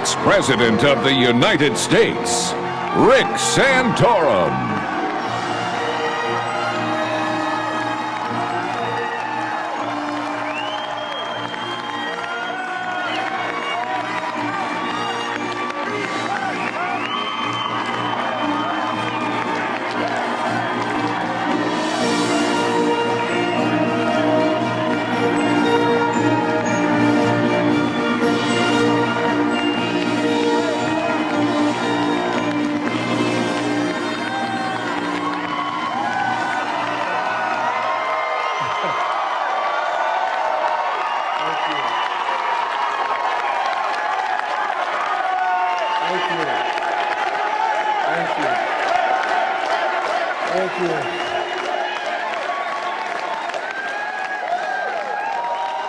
next President of the United States, Rick Santorum.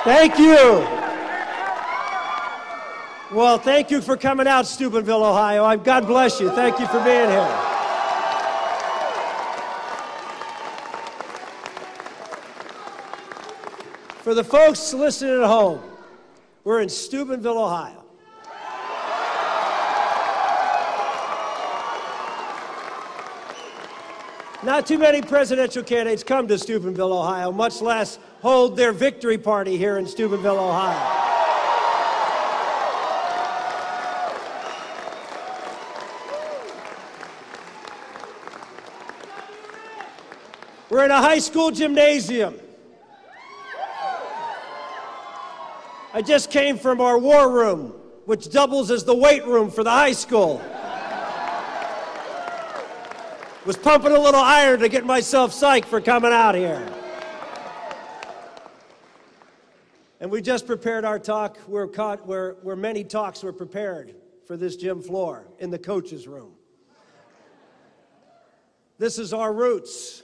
Thank you. Well, thank you for coming out, Steubenville, Ohio. God bless you. Thank you for being here. For the folks listening at home, we're in Steubenville, Ohio. Not too many presidential candidates come to Steubenville, Ohio, much less hold their victory party here in Steubenville, Ohio. We're in a high school gymnasium. I just came from our war room, which doubles as the weight room for the high school. Was pumping a little iron to get myself psyched for coming out here. And we just prepared our talk where many talks were prepared for this gym floor in the coach's room. This is our roots.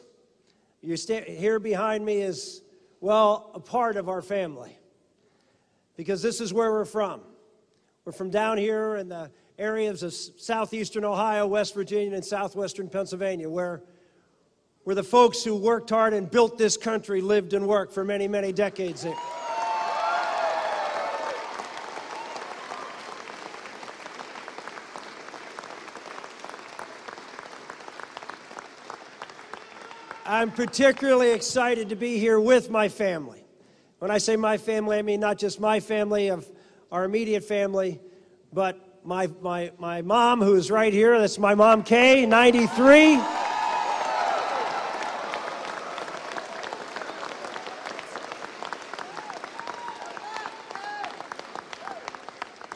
Here behind me is, well, a part of our family, because this is where we're from. We're from down here in the areas of southeastern Ohio, West Virginia, and southwestern Pennsylvania, where the folks who worked hard and built this country lived and worked for many, many decades. I'm particularly excited to be here with my family. When I say my family, I mean not just my family, of our immediate family, but my mom, who is right here. That's my mom, Kay, 93.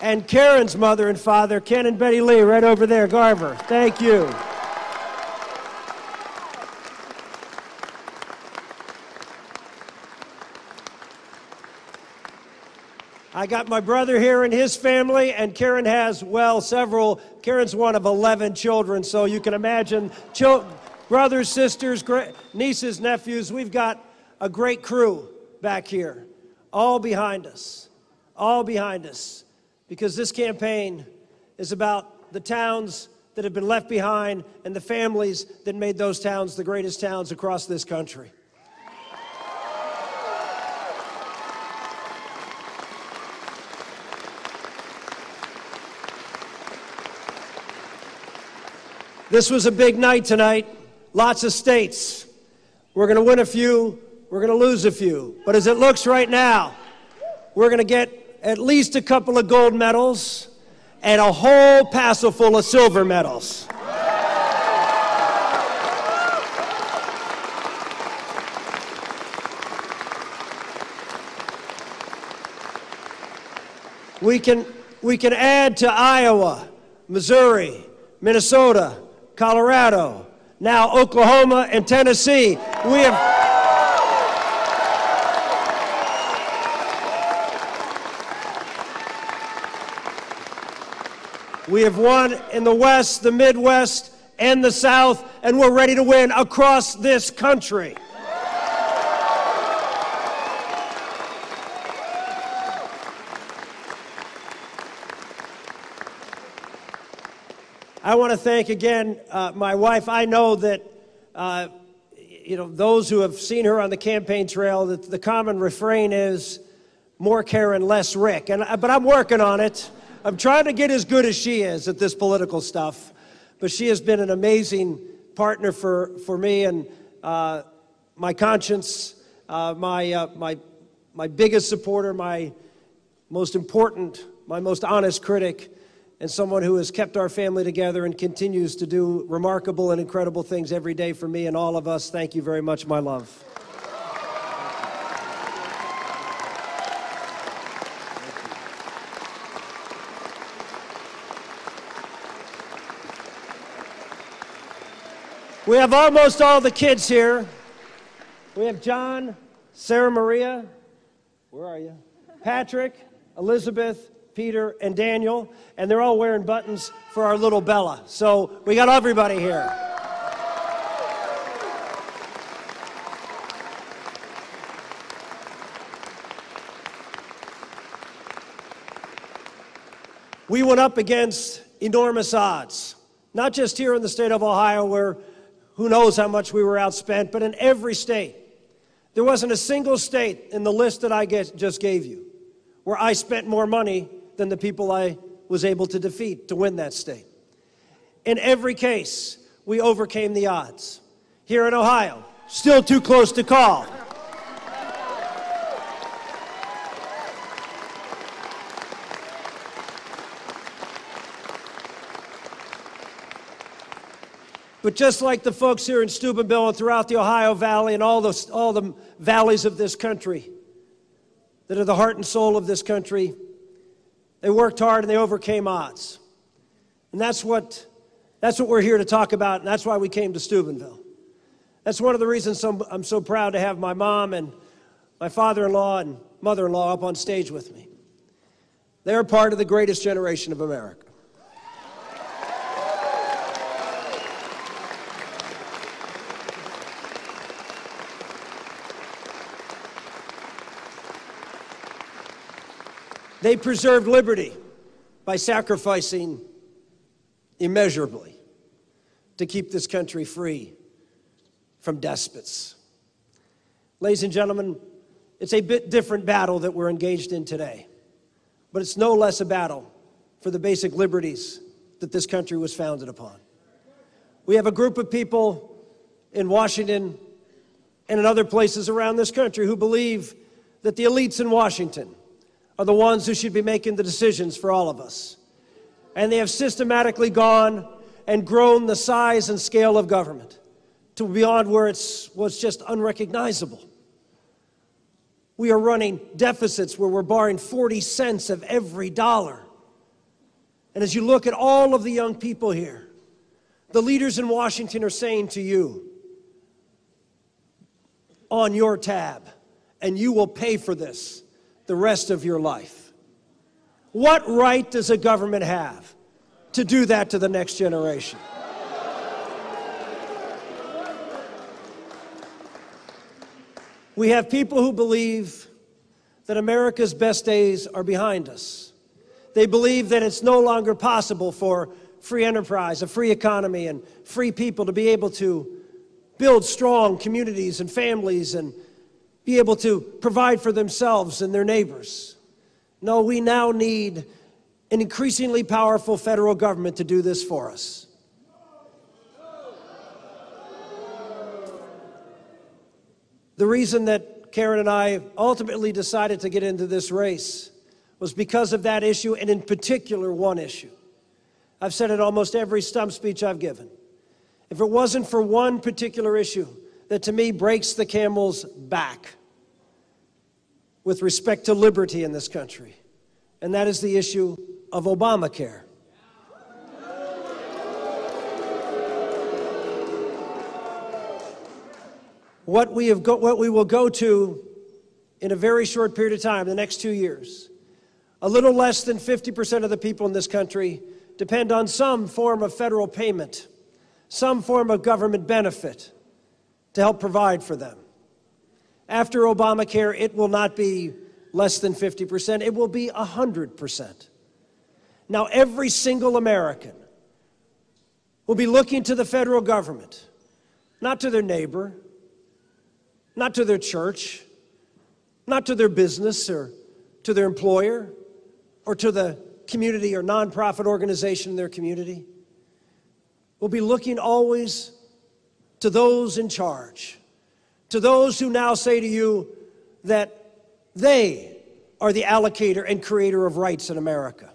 And Karen's mother and father, Ken and Betty Lee, right over there, Garver. Thank you. I got my brother here and his family, and Karen has, well, several. Karen's one of 11 children, so you can imagine brothers, sisters, nieces, nephews. We've got a great crew back here, all behind us, because this campaign is about the towns that have been left behind and the families that made those towns the greatest towns across this country. This was a big night tonight. Lots of states. We're going to win a few. We're going to lose a few. But as it looks right now, we're going to get at least a couple of gold medals and a whole passel full of silver medals. We can add to Iowa, Missouri, Minnesota, Colorado, now Oklahoma and Tennessee. We have won in the West, the Midwest, and the South, and we're ready to win across this country. I want to thank again my wife. I know that those who have seen her on the campaign trail, that the common refrain is more Karen, less Rick. But I'm working on it. I'm trying to get as good as she is at this political stuff, but she has been an amazing partner for me and my conscience, my biggest supporter, my most important, my most honest critic, and someone who has kept our family together and continues to do remarkable and incredible things every day for me and all of us. Thank you very much, my love. We have almost all the kids here. We have John, Sarah Maria, where are you? Patrick, Elizabeth, Peter, and Daniel, and they're all wearing buttons for our little Bella. So we got everybody here. We went up against enormous odds, not just here in the state of Ohio where who knows how much we were outspent, but in every state. There wasn't a single state in the list that I just gave you where I spent more money than the people I was able to defeat to win that state. In every case, we overcame the odds. Here in Ohio, still too close to call. But just like the folks here in Steubenville and throughout the Ohio Valley and all the valleys of this country that are the heart and soul of this country, they worked hard and they overcame odds. And that's what we're here to talk about, and that's why we came to Steubenville. That's one of the reasons I'm so proud to have my mom and my father-in-law and mother-in-law up on stage with me. They're part of the greatest generation of America. They preserved liberty by sacrificing immeasurably to keep this country free from despots. Ladies and gentlemen, it's a bit different battle that we're engaged in today, but it's no less a battle for the basic liberties that this country was founded upon. We have a group of people in Washington and in other places around this country who believe that the elites in Washington are the ones who should be making the decisions for all of us. And they have systematically gone and grown the size and scale of government to beyond where it was just unrecognizable. We are running deficits where we're borrowing 40 cents of every dollar. And as you look at all of the young people here, the leaders in Washington are saying to you, on your tab, and you will pay for this the rest of your life. What right does a government have to do that to the next generation? We have people who believe that America's best days are behind us. They believe that it's no longer possible for free enterprise, a free economy, and free people to be able to build strong communities and families and be able to provide for themselves and their neighbors. No, we now need an increasingly powerful federal government to do this for us. The reason that Karen and I ultimately decided to get into this race was because of that issue, and in particular, one issue. I've said it almost every stump speech I've given. If it wasn't for one particular issue that to me breaks the camel's back with respect to liberty in this country, and that is the issue of Obamacare. What we will go to in a very short period of time, the next 2 years, a little less than 50% of the people in this country depend on some form of federal payment, some form of government benefit to help provide for them. After Obamacare, it will not be less than 50%, it will be 100%. Now, every single American will be looking to the federal government, not to their neighbor, not to their church, not to their business or to their employer or to the community or nonprofit organization in their community will be looking always to those in charge, to those who now say to you that they are the allocator and creator of rights in America.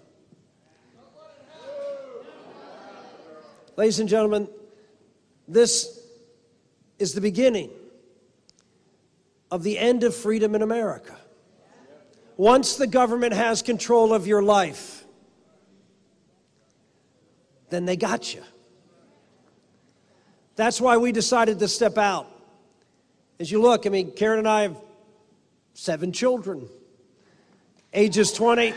Ladies and gentlemen, this is the beginning of the end of freedom in America. Once the government has control of your life, then they got you. That's why we decided to step out. As you look, I mean, Karen and I have 7 children, ages 20.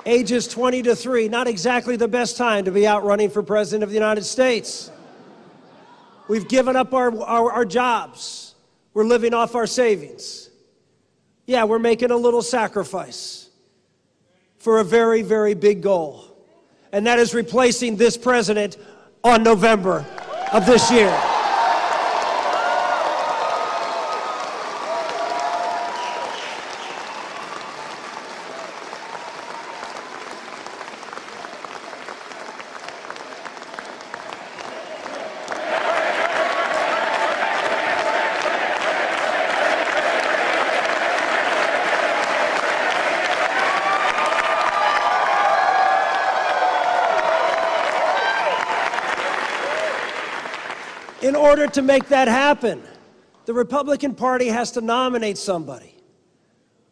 Ages 20 to 3, not exactly the best time to be out running for President of the United States. We've given up our jobs. We're living off our savings. Yeah, we're making a little sacrifice for a very, very big goal. And that is replacing this president on November of this year. In order to make that happen, the Republican Party has to nominate somebody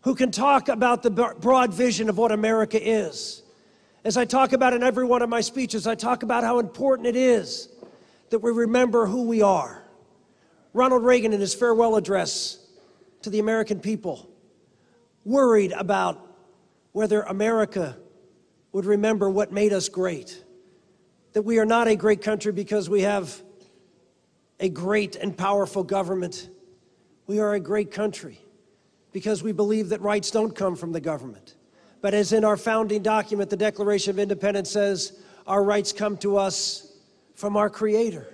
who can talk about the broad vision of what America is. As I talk about in every one of my speeches, I talk about how important it is that we remember who we are. Ronald Reagan, in his farewell address to the American people, worried about whether America would remember what made us great. That we are not a great country because we have a great and powerful government. We are a great country because we believe that rights don't come from the government. But as in our founding document, the Declaration of Independence says, our rights come to us from our Creator.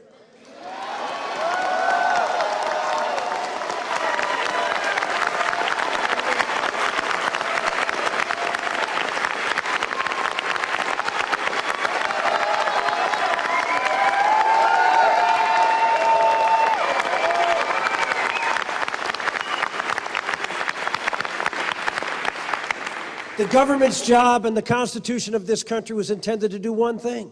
The government's job and the Constitution of this country was intended to do one thing: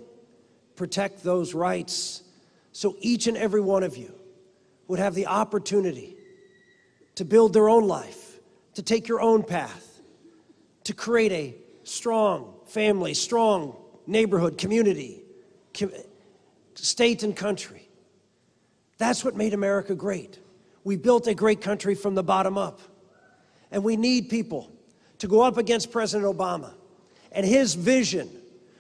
protect those rights, so each and every one of you would have the opportunity to build their own life, to take your own path, to create a strong family, strong neighborhood, community, state and country. That's what made America great. We built a great country from the bottom up. And we need people to go up against President Obama and his vision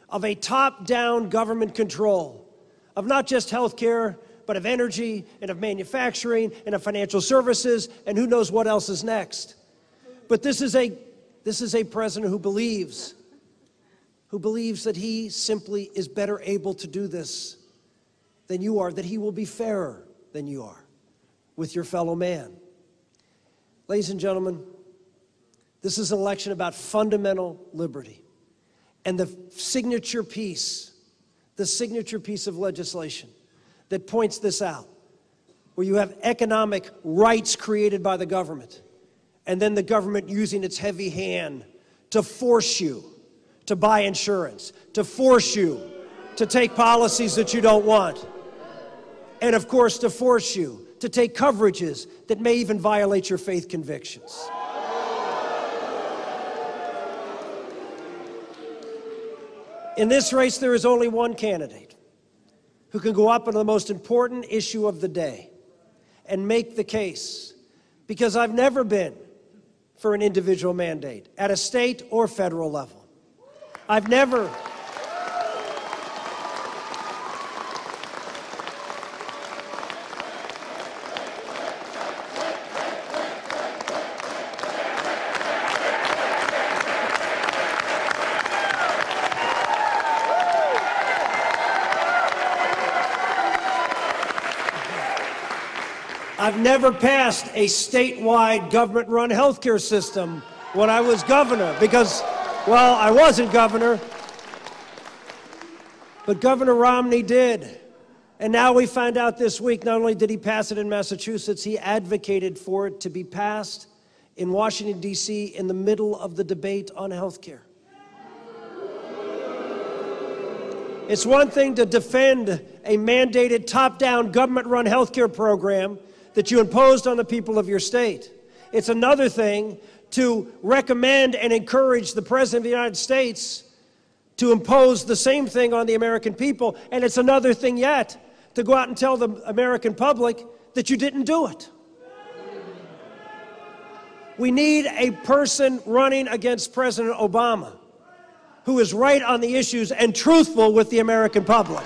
of a top-down government control of not just health care, but of energy and of manufacturing and of financial services and who knows what else is next. But this is a president who believes that he simply is better able to do this than you are, that he will be fairer than you are with your fellow man. Ladies and gentlemen, this is an election about fundamental liberty. And the signature piece of legislation that points this out, where you have economic rights created by the government, and then the government using its heavy hand to force you to buy insurance, to force you to take policies that you don't want, and of course to force you to take coverages that may even violate your faith convictions. In this race, there is only one candidate who can go up on the most important issue of the day and make the case, because I've never been for an individual mandate at a state or federal level. I've never. I've never passed a statewide government-run healthcare system when I was governor because, well, I wasn't governor, but Governor Romney did. And now we find out this week, not only did he pass it in Massachusetts, he advocated for it to be passed in Washington, D.C. in the middle of the debate on health care. It's one thing to defend a mandated top-down government-run health care program that you imposed on the people of your state. It's another thing to recommend and encourage the President of the United States to impose the same thing on the American people. And it's another thing yet to go out and tell the American public that you didn't do it. We need a person running against President Obama who is right on the issues and truthful with the American public.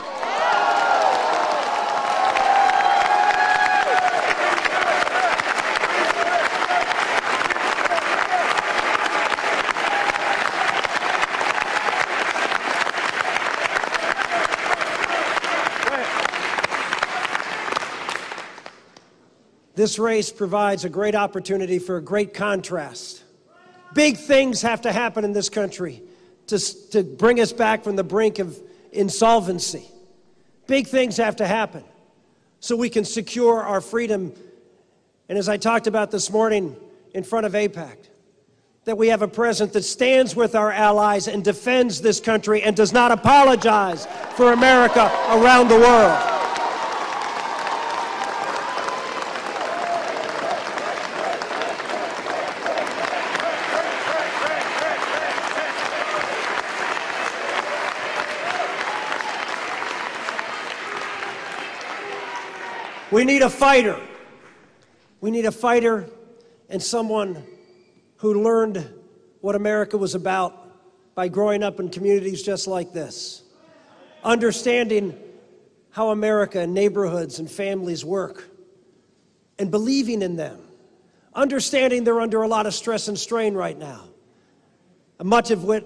This race provides a great opportunity for a great contrast. Big things have to happen in this country to bring us back from the brink of insolvency. Big things have to happen so we can secure our freedom. And as I talked about this morning in front of AIPAC, that we have a president that stands with our allies and defends this country and does not apologize for America around the world. We need a fighter. We need a fighter and someone who learned what America was about by growing up in communities just like this, understanding how America and neighborhoods and families work, and believing in them, understanding they're under a lot of stress and strain right now, much of which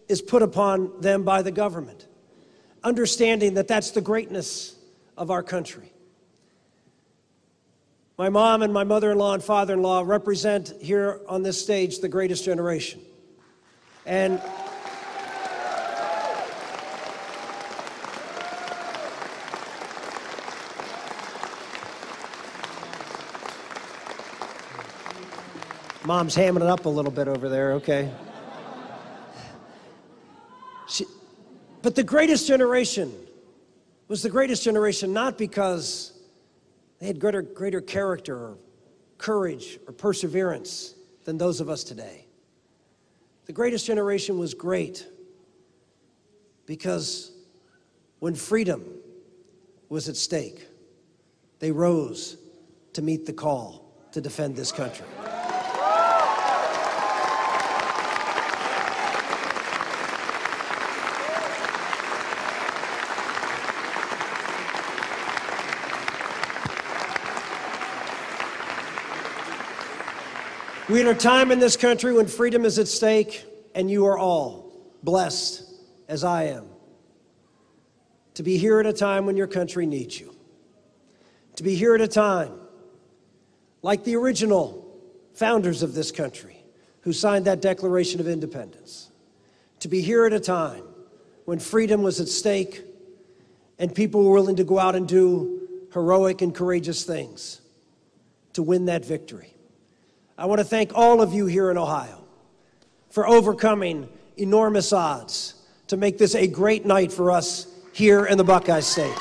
is put upon them by the government, understanding that that's the greatness of our country. My mom and my mother-in-law and father-in-law represent here on this stage the greatest generation. And Mom's hamming it up a little bit over there, okay. But the greatest generation was the greatest generation not because they had greater character or courage or perseverance than those of us today. The greatest generation was great because when freedom was at stake, they rose to meet the call to defend this country. We're in a time in this country when freedom is at stake, and you are all blessed, as I am, to be here at a time when your country needs you. To be here at a time like the original founders of this country who signed that Declaration of Independence. To be here at a time when freedom was at stake and people were willing to go out and do heroic and courageous things to win that victory. I want to thank all of you here in Ohio for overcoming enormous odds to make this a great night for us here in the Buckeye State.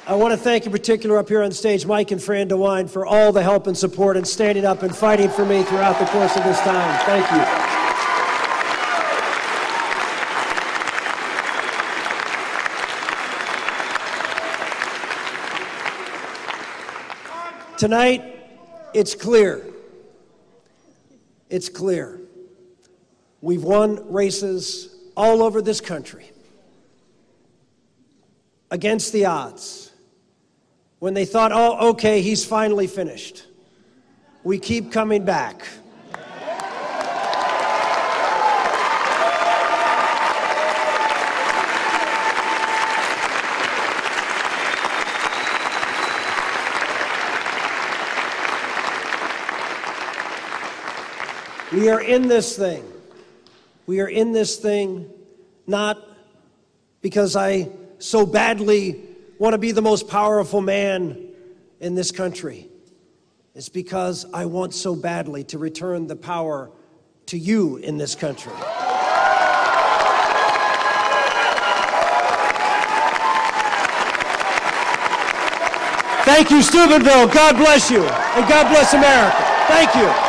I want to thank in particular up here on stage Mike and Fran DeWine for all the help and support and standing up and fighting for me throughout the course of this time. Thank you. Tonight, it's clear. It's clear. We've won races all over this country. against the odds, when they thought, oh, okay, he's finally finished, we keep coming back. We are in this thing. We are in this thing not because I so badly want to be the most powerful man in this country. It's because I want so badly to return the power to you in this country. Thank you, Steubenville. God bless you. And God bless America. Thank you.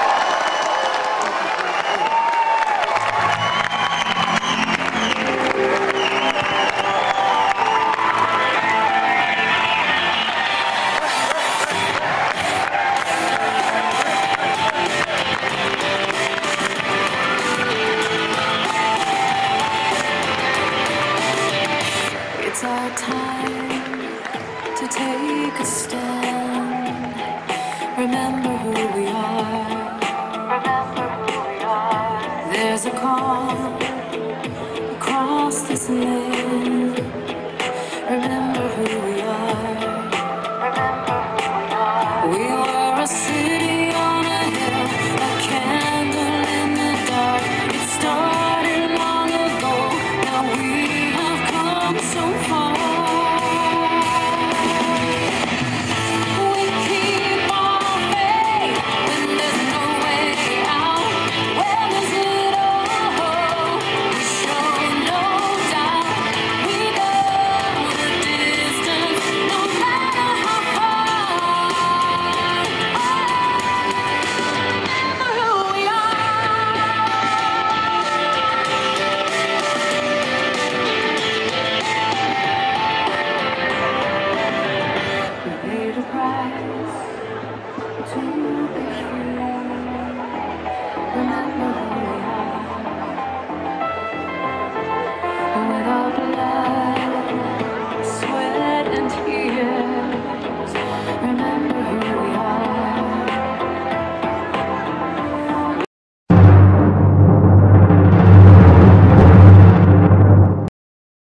It's our time to take a stand. Remember who we